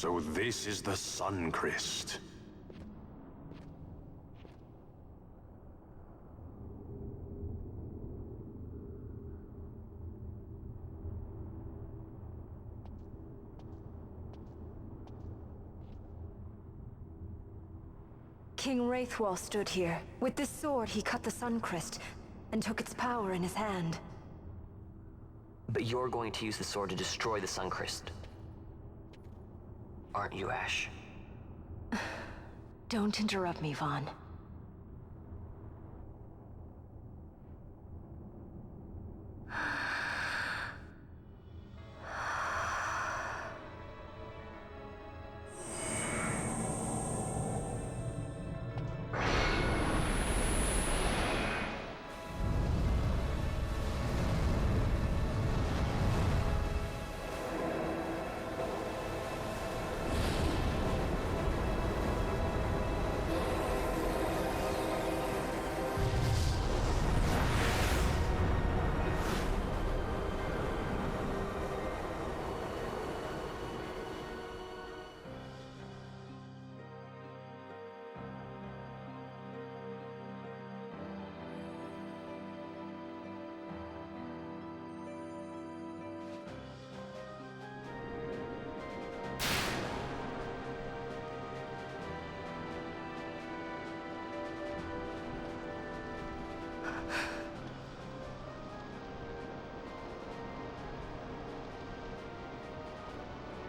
So this is the Sun-Cryst. King Wraithwall stood here. With this sword, he cut the Sun-Cryst and took its power in his hand. But you're going to use the sword to destroy the Sun-Cryst. Aren't you, Ash? Don't interrupt me, Vaughn.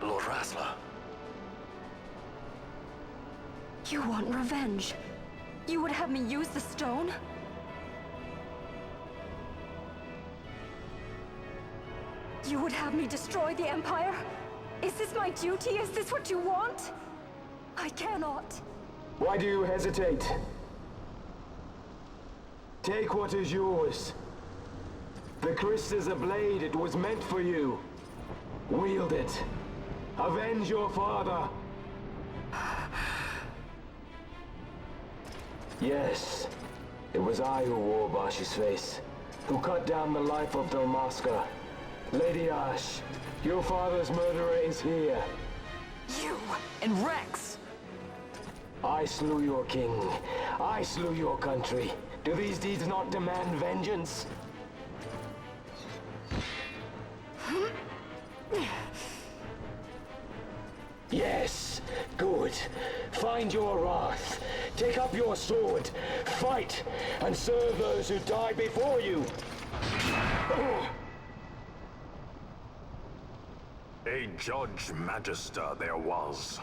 Lord Rassler. You want revenge? You would have me use the stone? You would have me destroy the Empire? Is this my duty? Is this what you want? I cannot. Why do you hesitate? Take what is yours. The Cryst is a blade. It was meant for you. Wield it. Avenge your father. Yes, it was I who wore Barshi's face, who cut down the life of Dalmasca. Lady Ash, your father's murderer is here. You and Rex! I slew your king. I slew your country. Do these deeds not demand vengeance? Yes, good. Find your wrath. Take up your sword. Fight, and serve those who died before you. A Judge Magister there was.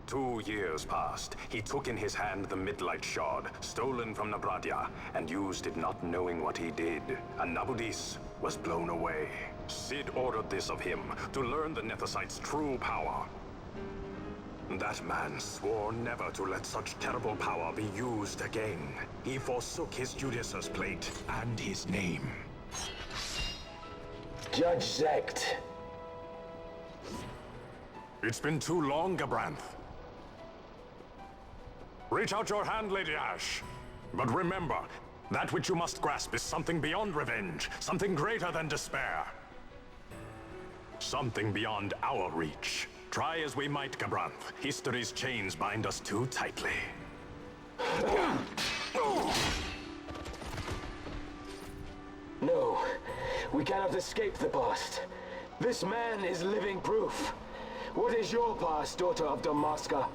2 years passed. He took in his hand the Midlight Shard, stolen from Nabradia, and used it not knowing what he did. And Nabudis was blown away. Sid ordered this of him, to learn the Nethicite's true power. That man swore never to let such terrible power be used again. He forsook his Judais's plate and his name. Judge Zect. It's been too long, Gabranth. Reach out your hand, Lady Ash. But remember, that which you must grasp is something beyond revenge, something greater than despair. Something beyond our reach. Try as we might, Gabranth, history's chains bind us too tightly. No, we cannot escape the past. This man is living proof. What is your past, daughter of Dalmasca?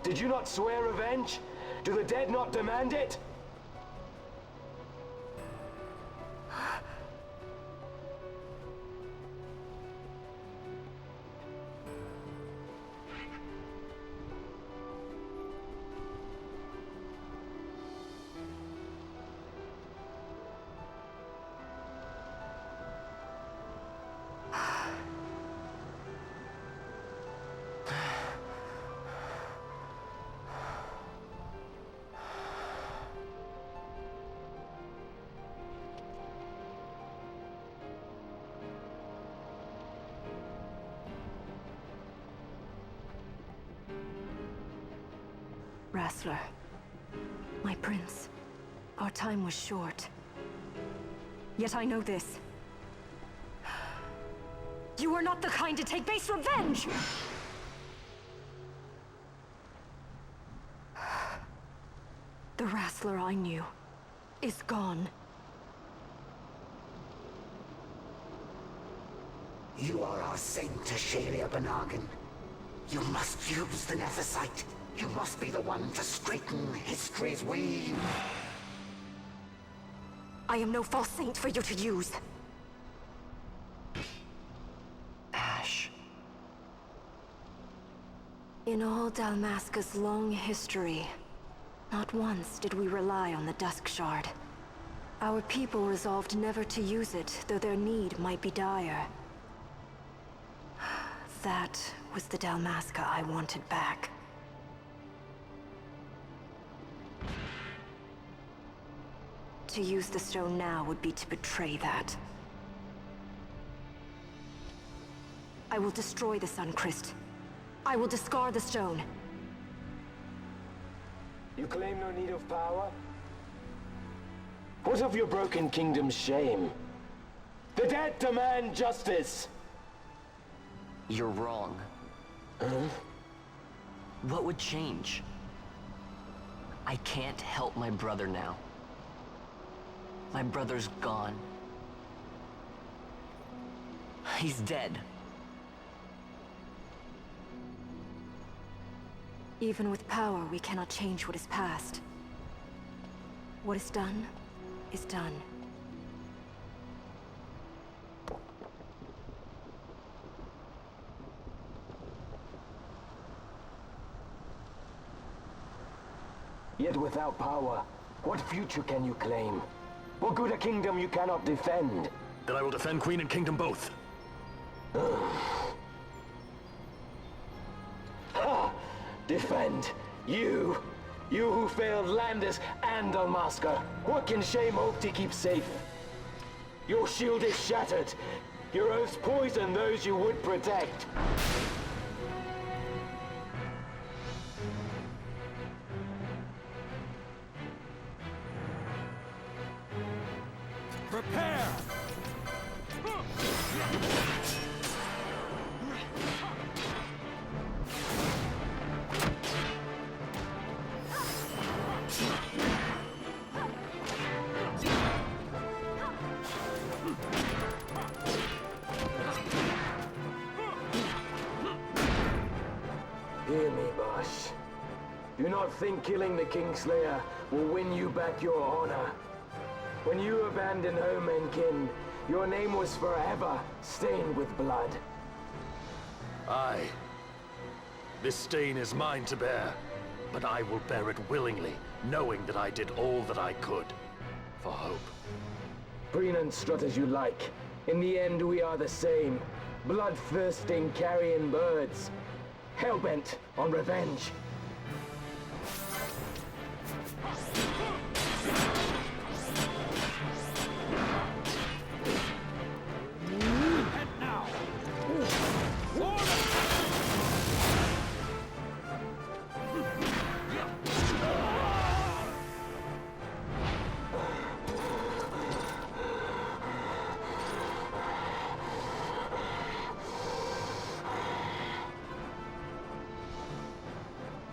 Did you not swear revenge? Do the dead not demand it? Rassler, my prince, our time was short. Yet I know this. You are not the kind to take base revenge! The wrestler I knew is gone. You are our saint, Ashelia Benagan. You must use the Nephesite. You must be the one to straighten history's weave. I am no false saint for you to use. Ash. In all Dalmasca's long history, not once did we rely on the Dusk Shard. Our people resolved never to use it, though their need might be dire. That was the Dalmasca I wanted back. To use the stone now would be to betray that. I will destroy the Sun-Cryst. I will discard the stone. You claim no need of power? What of your broken kingdom's shame? The dead demand justice! You're wrong. Huh? What would change? I can't help my brother now. My brother's gone. He's dead. Even with power, we cannot change what is past. What is done, is done. Yet without power, what future can you claim? What good a kingdom you cannot defend? Then I will defend Queen and Kingdom both. Defend? You? You who failed Landis and Dalmasca. What can shame hope to keep safe? Your shield is shattered. Your oaths poison those you would protect. Prepare! Hear me, Bosh. Do not think killing the Kingslayer will win you back your honor. When you abandoned home and kin, your name was forever stained with blood. Aye. This stain is mine to bear, but I will bear it willingly, knowing that I did all that I could for hope. Preen and strut as you like. In the end, we are the same. Bloodthirsting carrion birds. Hellbent on revenge.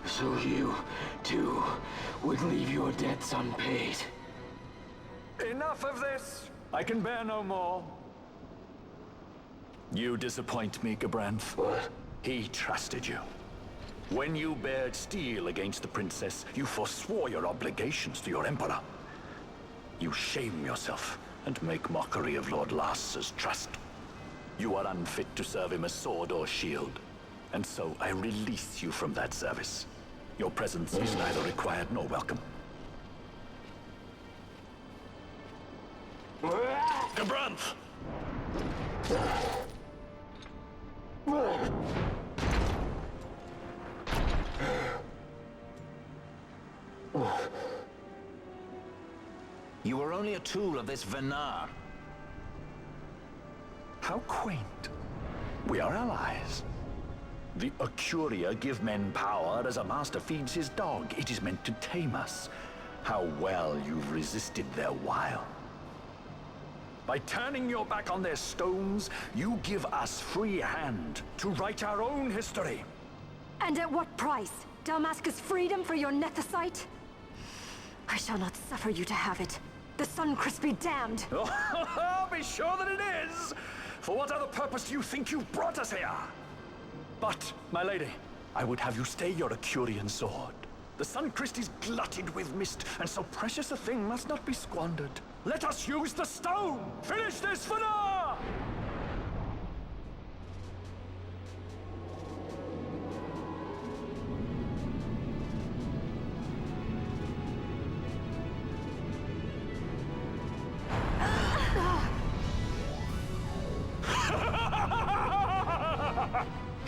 So you, too, would leave your debts unpaid. Enough of this! I can bear no more. You disappoint me, Gabranth. What? He trusted you. When you bared steel against the princess, you forswore your obligations to your emperor. You shame yourself and make mockery of Lord Lars's trust. You are unfit to serve him as sword or shield, and so I release you from that service. Your presence is neither required nor welcome. Gabranth! You were only a tool of this Venar. How quaint. We are allies. The Ocuria give men power as a master feeds his dog. It is meant to tame us. How well you've resisted their wile. By turning your back on their stones, you give us free hand to write our own history. And at what price? Dalmasca's freedom for your nethicite? I shall not suffer you to have it. The Sun-Cryst be damned! Oh, be sure that it is! For what other purpose do you think you brought us here? But, my lady, I would have you stay your Acurian sword. The Sun-Cryst is glutted with mist, and so precious a thing must not be squandered. Let us use the stone! Finish this for now!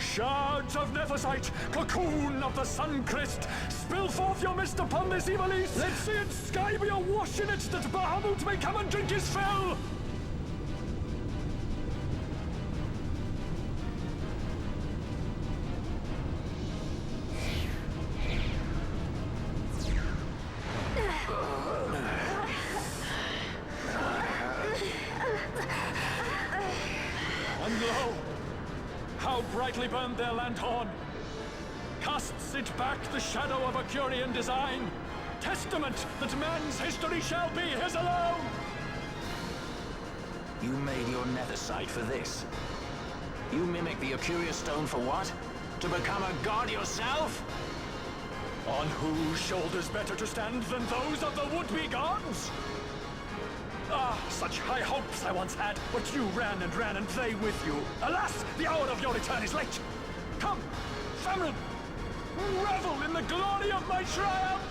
Shards of nephesite, cocoon of the Sun-Cryst, spill forth your mist upon this evil east. Let's see its sky be awash in it, that Bahamut may come and drink his fill. And lo, how brightly burned their lanthorn! Casts it back the shadow of Acurian design, testament that man's history shall be his alone! You made your nethicite for this. You mimic the Acurian stone for what? To become a god yourself? On whose shoulders better to stand than those of the would-be gods? Ah, such high hopes I once had, but you ran, and they with you. Alas, the hour of your return is late. Come, family, revel in the glory of my triumph!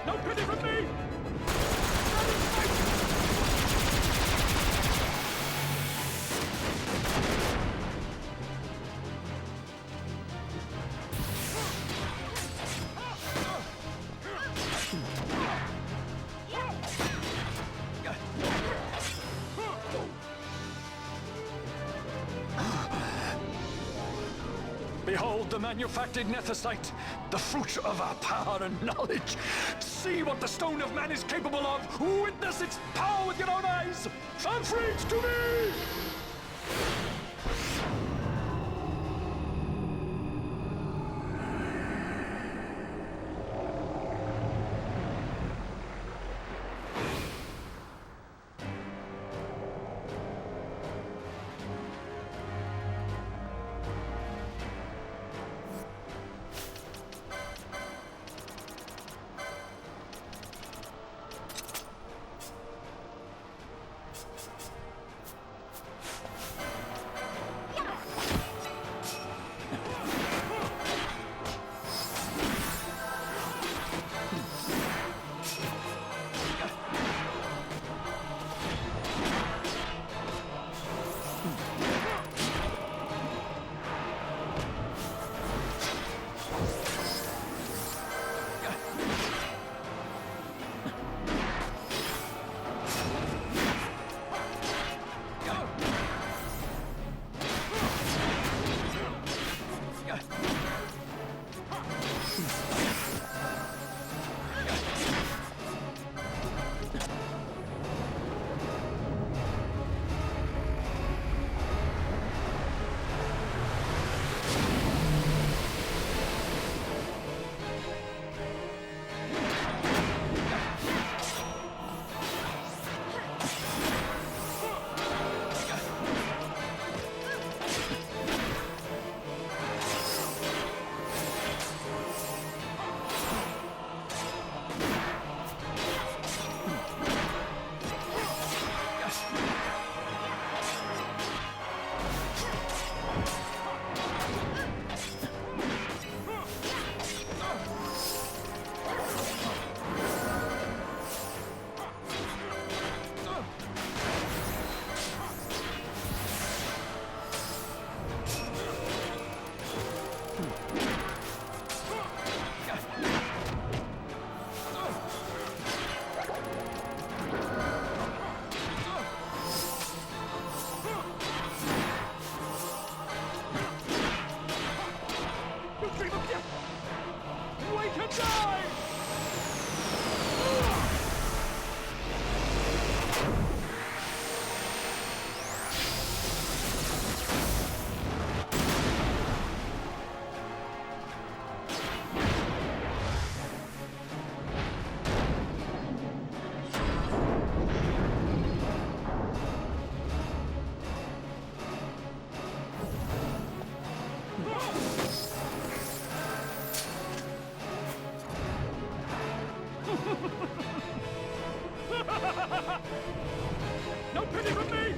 No pity from me! Behold the manufactured nethicite, the fruit of our power and knowledge. See what the stone of man is capable of. Witness its power with your own eyes. Famfrit to me! pity from me!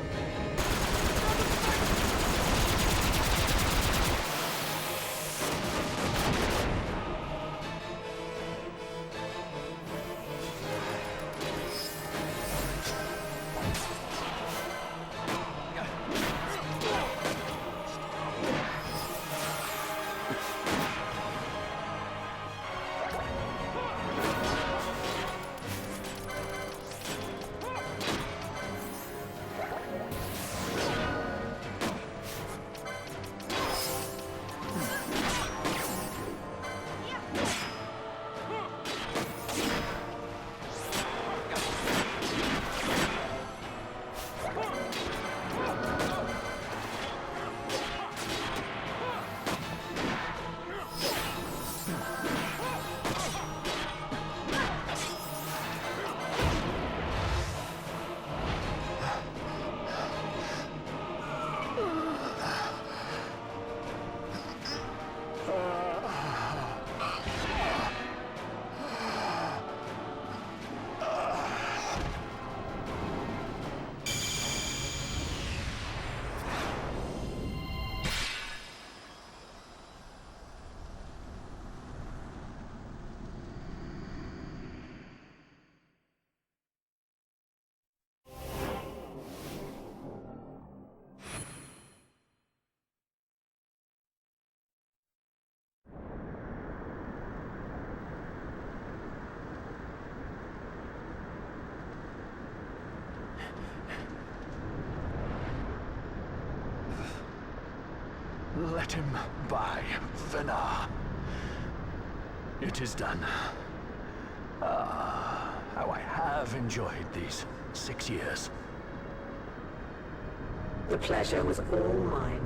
Let him by, Venar. It is done. Ah, how I have enjoyed these 6 years. The pleasure was all mine.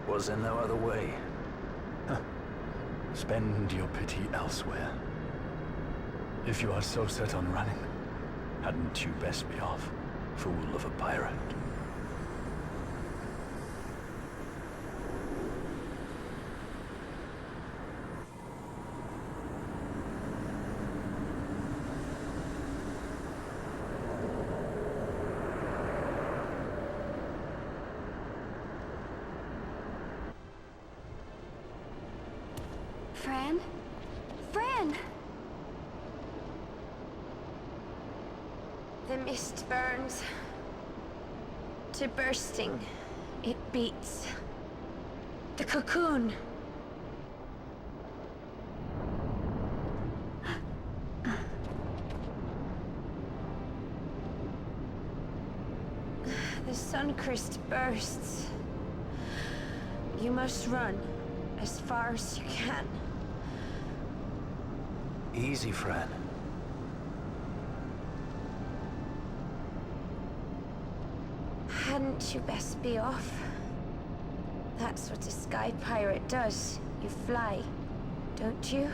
Was there no other way? Huh. Spend your pity elsewhere. If you are so set on running, hadn't you best be off, fool of a pirate? Fran? Fran! The mist burns to bursting. It beats. The cocoon. The Sun-Cryst bursts. You must run as far as you can. Easy, Fran. Hadn't you best be off? That's what a sky pirate does. You fly, don't you?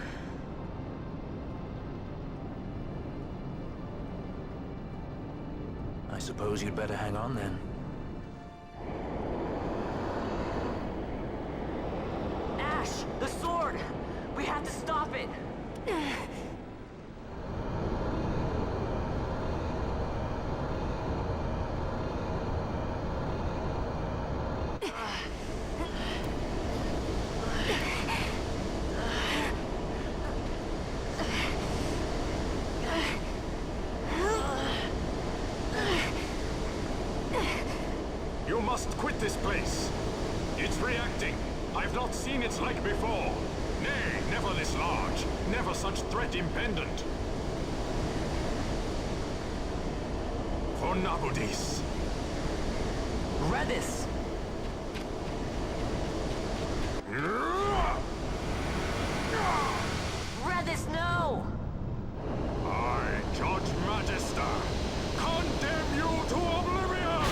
I suppose you'd better hang on then. Ash! The sword! We have to stop it! You must quit this place. It's reacting. I've not seen its like before. Nay, never this large. Never such threat impendent. For Nabudis. Redis! Redis, no! I, Judge Magister, condemn you to oblivion!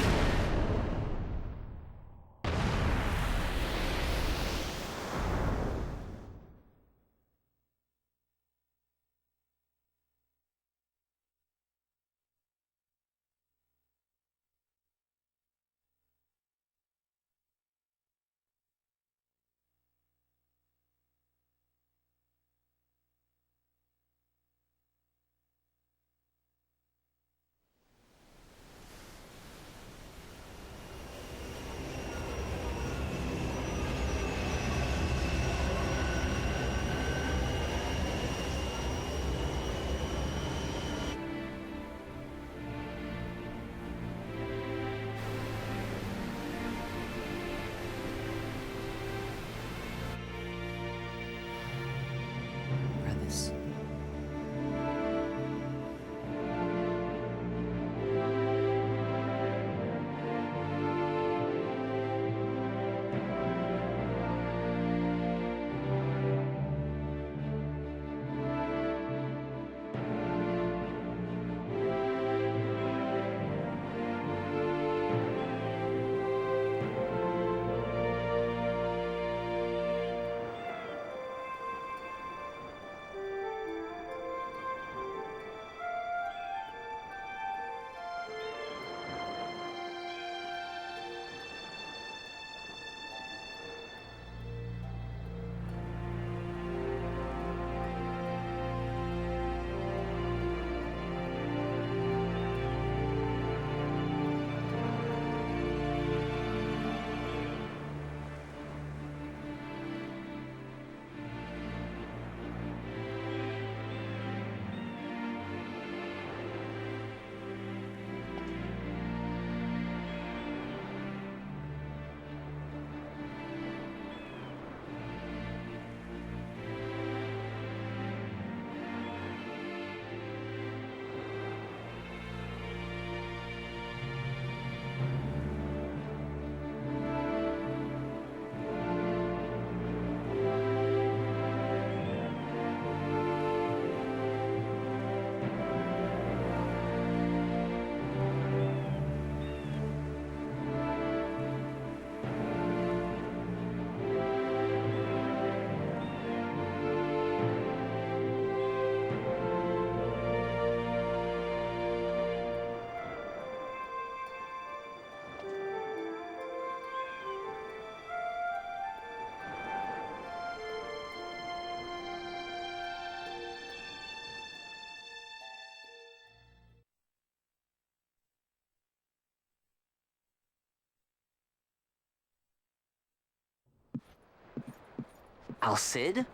Al-Cid?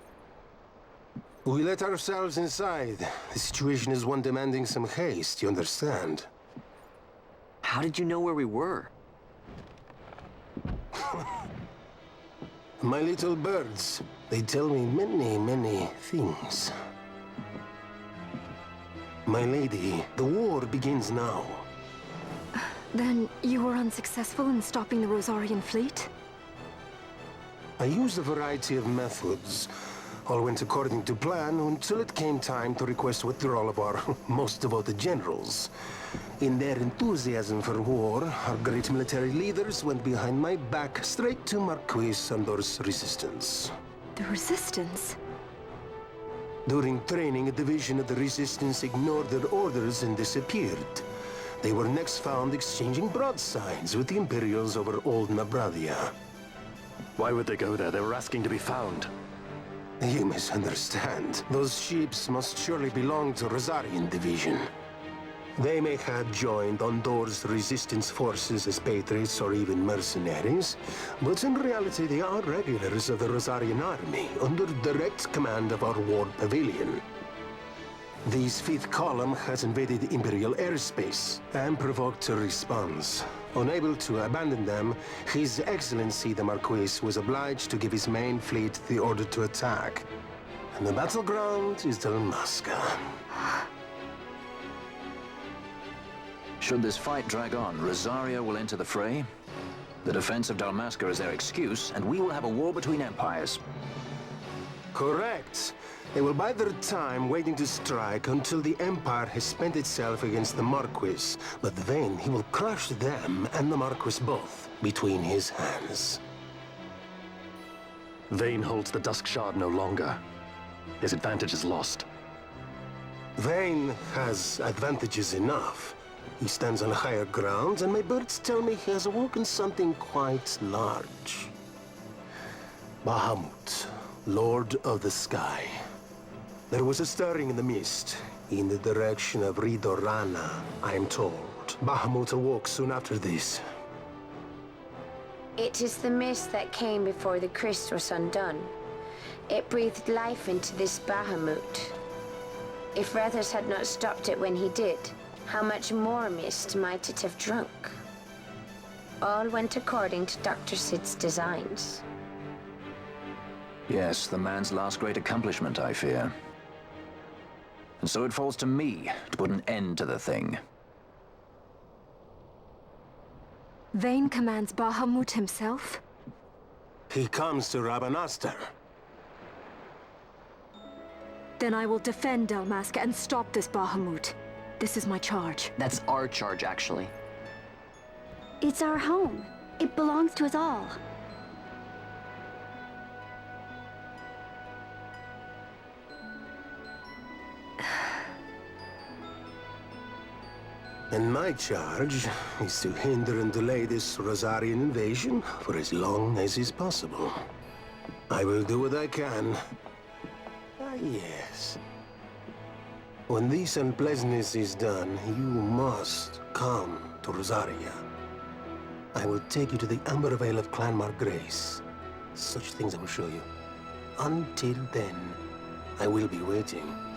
We let ourselves inside. The situation is one demanding some haste, you understand? How did you know where we were? My little birds, they tell me many, many things. My lady, the war begins now. Then you were unsuccessful in stopping the Rosarian fleet? I used a variety of methods. All went according to plan until it came time to request withdrawal of our most devoted generals. In their enthusiasm for war, our great military leaders went behind my back straight to Marquis Sandor's resistance. The Resistance? During training, a division of the Resistance ignored their orders and disappeared. They were next found exchanging broadsides with the Imperials over Old Nabradia. Why would they go there? They were asking to be found. You misunderstand. Those ships must surely belong to Rosarian Division. They may have joined Ondor's resistance forces as patriots or even mercenaries, but in reality they are regulars of the Rosarian army, under direct command of our war pavilion. This fifth column has invaded Imperial airspace and provoked a response. Unable to abandon them, His Excellency the Marquis was obliged to give his main fleet the order to attack. And the battleground is Dalmasca. Should this fight drag on, Rosaria will enter the fray. The defense of Dalmasca is their excuse, and we will have a war between empires. Correct. They will bide their time waiting to strike until the Empire has spent itself against the Marquis. But then he will crush them and the Marquis both between his hands. Vayne holds the Dusk Shard no longer. His advantage is lost. Vayne has advantages enough. He stands on higher ground, and my birds tell me he has awoken something quite large. Bahamut, Lord of the Sky. There was a stirring in the mist, in the direction of Ridorana, I am told. Bahamut awoke soon after this. It is the mist that came before the Cryst was undone. It breathed life into this Bahamut. If Rethers had not stopped it when he did, how much more mist might it have drunk? All went according to Dr. Sid's designs. Yes, the man's last great accomplishment, I fear. And so it falls to me to put an end to the thing. Vayne commands Bahamut himself? He comes to Rabanastar. Then I will defend Dalmasca and stop this Bahamut. This is my charge. That's our charge, actually. It's our home. It belongs to us all. And my charge is to hinder and delay this Rosarian invasion for as long as is possible. I will do what I can. Ah, yes. When this unpleasantness is done, you must come to Rosaria. I will take you to the Amber Vale of Clan Margrace. Such things I will show you. Until then, I will be waiting.